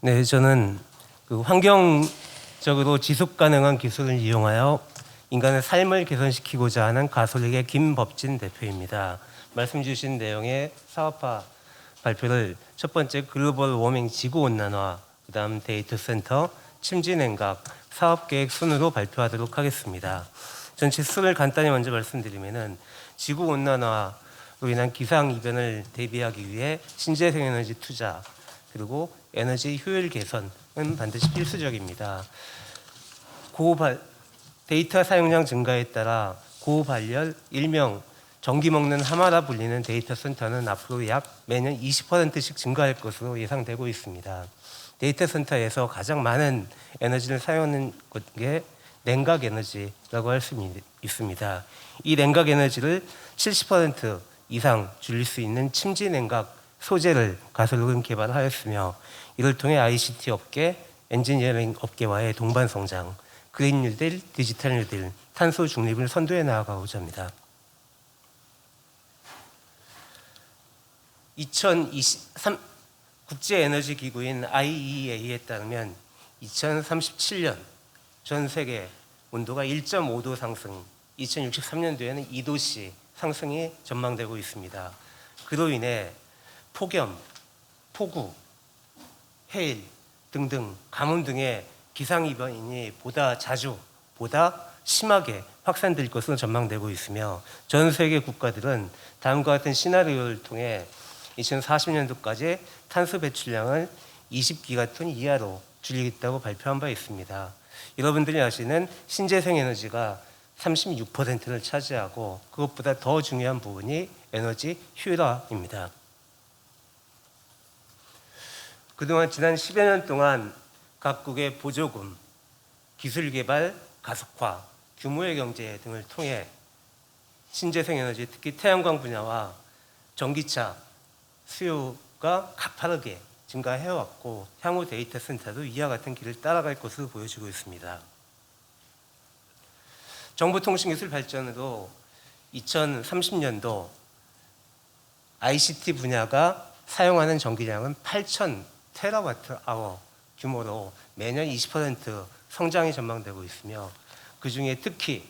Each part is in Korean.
네, 저는 환경적으로 지속 가능한 기술을 이용하여 인간의 삶을 개선시키고자 하는 가솔릭의 김법진 대표입니다. 말씀 주신 내용의 사업화 발표를 첫 번째 글로벌 워밍 지구 온난화, 그다음 데이터 센터, 침지 냉각 사업 계획 순으로 발표하도록 하겠습니다. 전체 순을 간단히 먼저 말씀드리면은 지구 온난화로 인한 기상 이변을 대비하기 위해 신재생 에너지 투자 그리고 에너지 효율 개선은 반드시 필수적입니다. 데이터 사용량 증가에 따라 고발열, 일명 전기 먹는 하마라 불리는 데이터 센터는 앞으로 약 매년 20%씩 증가할 것으로 예상되고 있습니다. 데이터 센터에서 가장 많은 에너지를 사용하는 게 냉각 에너지라고 할 수 있습니다. 이 냉각 에너지를 70% 이상 줄일 수 있는 침지 냉각 소재를 가솔릭은 개발하였으며 이를 통해 ICT 업계, 엔지니어링 업계와의 동반 성장, 그린 뉴딜, 디지털 뉴딜, 탄소 중립을 선도해 나아가고자 합니다. 2023 국제에너지기구인 IEA에 따르면 2037년 전 세계 온도가 1.5도 상승, 2063년도에는 2도씨 상승이 전망되고 있습니다. 그로 인해 폭염, 폭우, 해일 등등 가뭄 등의 기상이변이 보다 자주, 보다 심하게 확산될 것으로 전망되고 있으며 전 세계 국가들은 다음과 같은 시나리오를 통해 2040년도까지 탄소 배출량을 20기가톤 이하로 줄이겠다고 발표한 바 있습니다. 여러분들이 아시는 신재생 에너지가 36%를 차지하고 그것보다 더 중요한 부분이 에너지 효율화입니다. 그동안 지난 10여 년 동안 각국의 보조금, 기술 개발, 가속화, 규모의 경제 등을 통해 신재생 에너지, 특히 태양광 분야와 전기차 수요가 가파르게 증가해왔고 향후 데이터 센터도 이와 같은 길을 따라갈 것으로 보여지고 있습니다. 정보통신기술 발전으로 2030년도 ICT 분야가 사용하는 전기량은 8,000 테라와트 아워 규모로 매년 20% 성장이 전망되고 있으며 그 중에 특히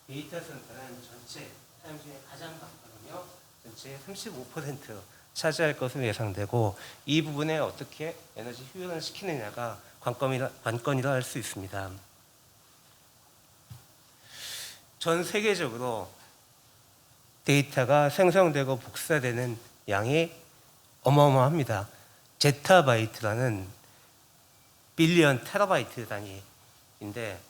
데이터 센터는 전체 사용 중에 가장 많거든요. 전체의 35% 차지할 것으로 예상되고 이 부분에 어떻게 에너지 효율을 시키느냐가 관건이라 할 수 있습니다. 전 세계적으로 데이터가 생성되고 복사되는 양이 어마어마합니다. 제타바이트라는 빌리언 테라바이트 단위인데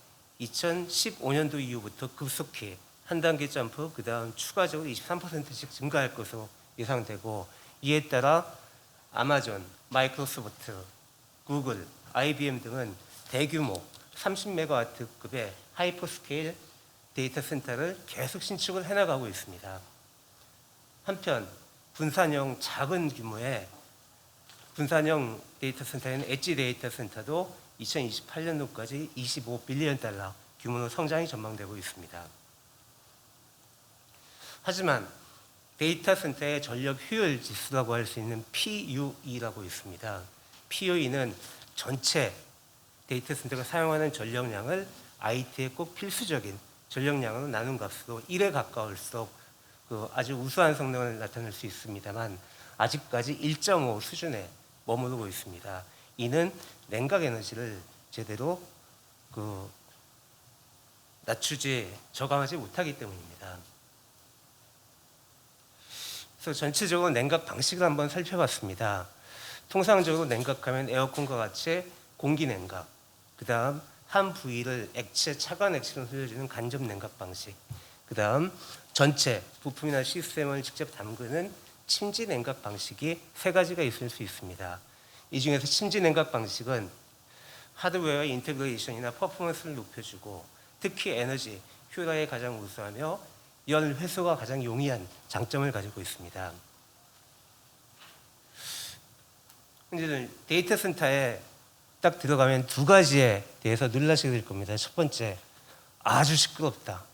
2015년도 이후부터 급속히 한 단계 점프, 그 다음 추가적으로 23%씩 증가할 것으로 예상되고 이에 따라 아마존, 마이크로소프트, 구글, IBM 등은 대규모 30메가와트급의 하이퍼스케일 데이터 센터를 계속 신축을 해나가고 있습니다. 한편 분산형 작은 규모의 분산형 데이터 센터인 엣지 데이터 센터도 2028년도까지 25빌리언 달러 규모로 성장이 전망되고 있습니다. 하지만 데이터 센터의 전력 효율 지수라고 할 수 있는 PUE라고 있습니다. PUE는 전체 데이터 센터가 사용하는 전력량을 IT의 꼭 필수적인 전력량으로 나눈 값으로 1에 가까울수록 아주 우수한 성능을 나타낼 수 있습니다만 아직까지 1.5 수준에 머무르고 있습니다. 이는 냉각 에너지를 제대로 저감하지 못하기 때문입니다. 그래서 전체적으로 냉각 방식을 한번 살펴봤습니다. 통상적으로 냉각하면 에어컨과 같이 공기 냉각, 그 다음 한 부위를 차가운 액체로 흘려주는 간접 냉각 방식, 그 다음 전체 부품이나 시스템을 직접 담그는 침지 냉각 방식이 세 가지가 있을 수 있습니다. 이 중에서 침지 냉각 방식은 하드웨어의 인테그레이션이나 퍼포먼스를 높여주고 특히 에너지 효율화에 가장 우수하며 열 회수가 가장 용이한 장점을 가지고 있습니다. 이제 데이터 센터에 딱 들어가면 두 가지에 대해서 놀라시게 될 겁니다. 첫 번째, 아주 시끄럽다.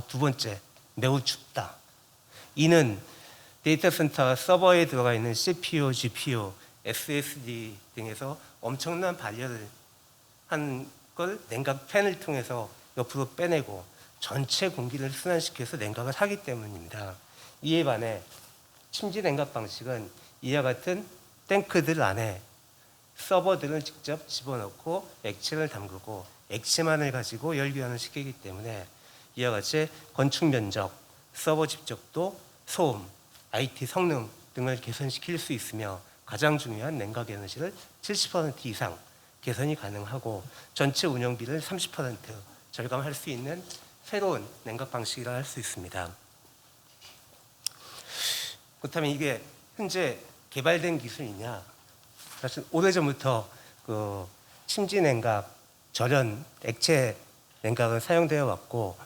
두 번째, 매우 춥다. 이는 데이터 센터 서버에 들어가 있는 CPU, GPU, SSD 등에서 엄청난 발열을 한 걸 냉각 팬을 통해서 옆으로 빼내고 전체 공기를 순환시켜서 냉각을 하기 때문입니다. 이에 반해 침지 냉각 방식은 이와 같은 탱크들 안에 서버들을 직접 집어넣고 액체를 담그고 액체만을 가지고 열교환을 시키기 때문에 이와 같이 건축 면적, 서버 집적도, 소음, IT 성능 등을 개선시킬 수 있으며 가장 중요한 냉각 에너지를 70% 이상 개선이 가능하고 전체 운영비를 30% 절감할 수 있는 새로운 냉각 방식이라 할 수 있습니다. 그렇다면 이게 현재 개발된 기술이냐? 사실 오래전부터 그 침지 냉각, 절연, 액체 냉각은 사용되어 왔고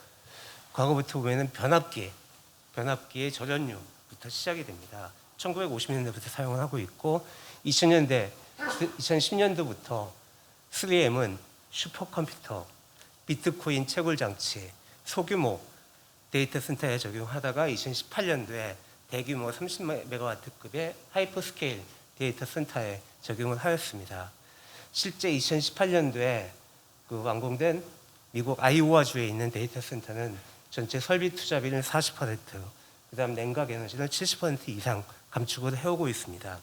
과거부터 보면은 변압기의 절연유부터 시작이 됩니다. 1950년대부터 사용을 하고 있고 2010년도부터 3M은 슈퍼컴퓨터, 비트코인 채굴 장치, 소규모 데이터 센터에 적용하다가 2018년도에 대규모 30메가와트급의 하이퍼스케일 데이터 센터에 적용을 하였습니다. 실제 2018년도에 그 완공된 미국 아이오와주에 있는 데이터 센터는 전체 설비 투자비는 40%, 그다음 냉각 에너지를 70% 이상 감축을 해오고 있습니다.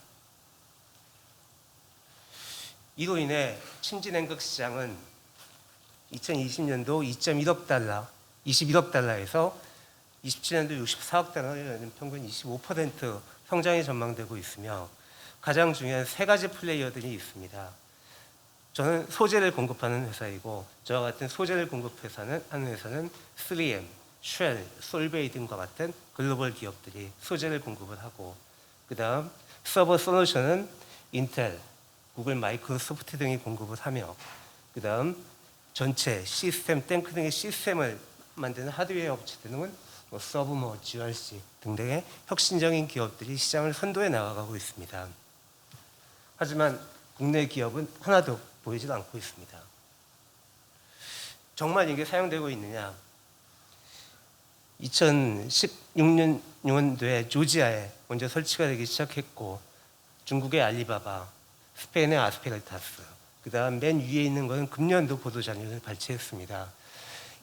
이로 인해 침지 냉각 시장은 2020년도 2.1억 달러, 21억 달러에서 27년도 64억 달러는 평균 25% 성장이 전망되고 있으며 가장 중요한 세 가지 플레이어들이 있습니다. 저는 소재를 공급하는 회사이고 저와 같은 소재를 공급하는 회사는 3M, 쉘, 솔베이 등과 같은 글로벌 기업들이 소재를 공급을 하고 그 다음 서버 솔루션은 인텔, 구글, 마이크로소프트 등이 공급을 하며 그 다음 전체 시스템, 탱크 등의 시스템을 만드는 하드웨어 업체들은 서브모, GRC 등등의 혁신적인 기업들이 시장을 선도해 나가고 있습니다. 하지만 국내 기업은 하나도 보이지도 않고 있습니다. 정말 이게 사용되고 있느냐? 2016년도에 조지아에 먼저 설치가 되기 시작했고 중국의 알리바바, 스페인의 아스페르타스, 그 다음 맨 위에 있는 것은 금년도 보도자료를 발췌했습니다.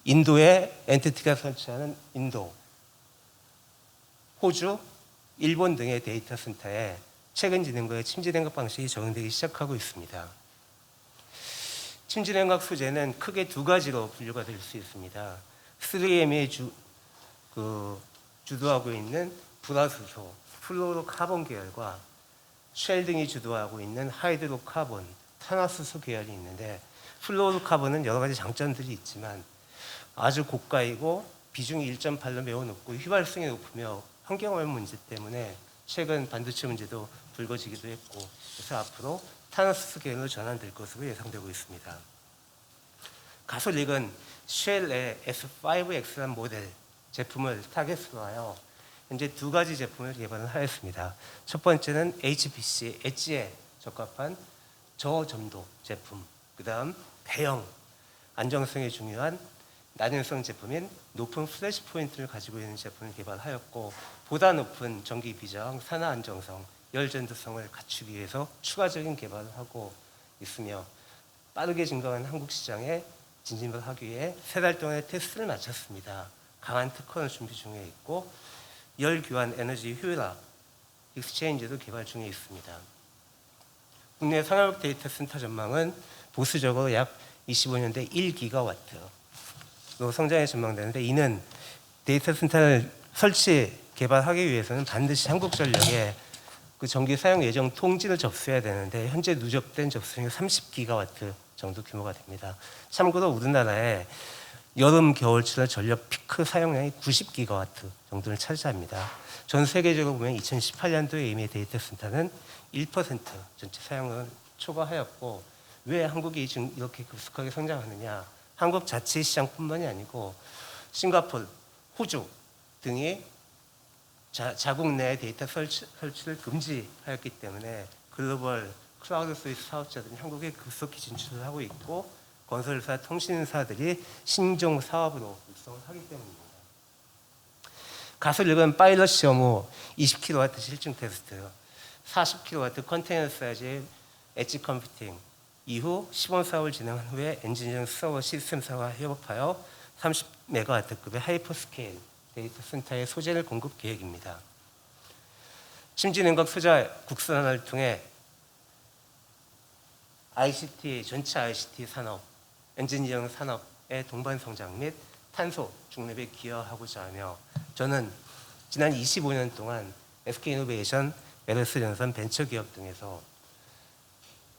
인도의 엔티티가 설치하는 인도, 호주, 일본 등의 데이터 센터에 최근 진행과의 침지 냉각 방식이 적용되기 시작하고 있습니다. 침지 냉각 소재는 크게 두 가지로 분류가 될 수 있습니다. 3M이 주도하고 있는 불화수소, 플로로카본 계열과 쉘 등이 주도하고 있는 하이드로카본, 탄화수소 계열이 있는데 플로로카본은 여러 가지 장점들이 있지만 아주 고가이고 비중이 1.8로 매우 높고 휘발성이 높으며 환경오염 문제 때문에 최근 반도체 문제도 불거지기도 했고 그래서 앞으로 탄화수소 계열로 전환될 것으로 예상되고 있습니다. 가솔릭은 쉘의 S5X라는 모델 제품을 타겟으로 하여 현재 두 가지 제품을 개발을 하였습니다. 첫 번째는 HPC, 엣지에 적합한 저점도 제품, 그 다음 대형, 안정성이 중요한 난연성 제품인 높은 플래시 포인트를 가지고 있는 제품을 개발하였고 보다 높은 전기 비저항, 산화 안정성, 열 전도성을 갖추기 위해서 추가적인 개발을 하고 있으며 빠르게 증가하는 한국 시장에 진입을 하기 위해 3달 동안의 테스트를 마쳤습니다. 강한 특허는 준비 중에 있고 열 교환 에너지 효율화 익스체인지도 개발 중에 있습니다. 국내 산업 데이터 센터 전망은 보수적으로 약 25년대 1기가와트로 성장이 전망되는데 이는 데이터 센터를 설치 개발하기 위해서는 반드시 한국전력에 그 전기 사용 예정 통지를 접수해야 되는데 현재 누적된 접수량이 30기가와트 정도 규모가 됩니다. 참고로 우리나라의 여름 겨울철 전력 피크 사용량이 90기가와트 정도를 차지합니다. 전 세계적으로 보면 2018년도에 이미 데이터 센터는 1% 전체 사용을 초과하였고 왜 한국이 지금 이렇게 급속하게 성장하느냐? 한국 자체 시장뿐만이 아니고 싱가포르, 호주 등이 자국 내 데이터 설치를 금지하였기 때문에 글로벌 클라우드 서비스 사업자들이 한국에 급속히 진출을 하고 있고 건설사, 통신사들이 신종 사업으로 육성을 하기 때문입니다. 가솔릭은 파일럿 시험 후 20kW 실증 테스트, 40kW 컨테이너 사이즈의 엣지 컴퓨팅, 이후 시범 사업을 진행한 후에 엔지니어링 서버 시스템사와 협업하여 30MW급의 하이퍼스케일 데이터 센터의 소재를 공급 계획입니다. 심지능각 소재 국산화를 통해 ICT, 전체 ICT 산업, 엔지니어링 산업의 동반 성장 및 탄소 중립에 기여하고자 하며, 저는 지난 25년 동안 SK이노베이션, LS연선 벤처기업 등에서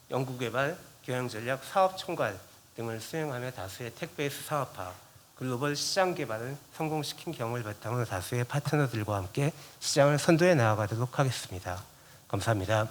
연구개발, 경영전략, 사업총괄 등을 수행하며 다수의 텍베이스 사업화, 글로벌 시장 개발을 성공시킨 경험을 바탕으로 다수의 파트너들과 함께 시장을 선도해 나아가도록 하겠습니다. 감사합니다.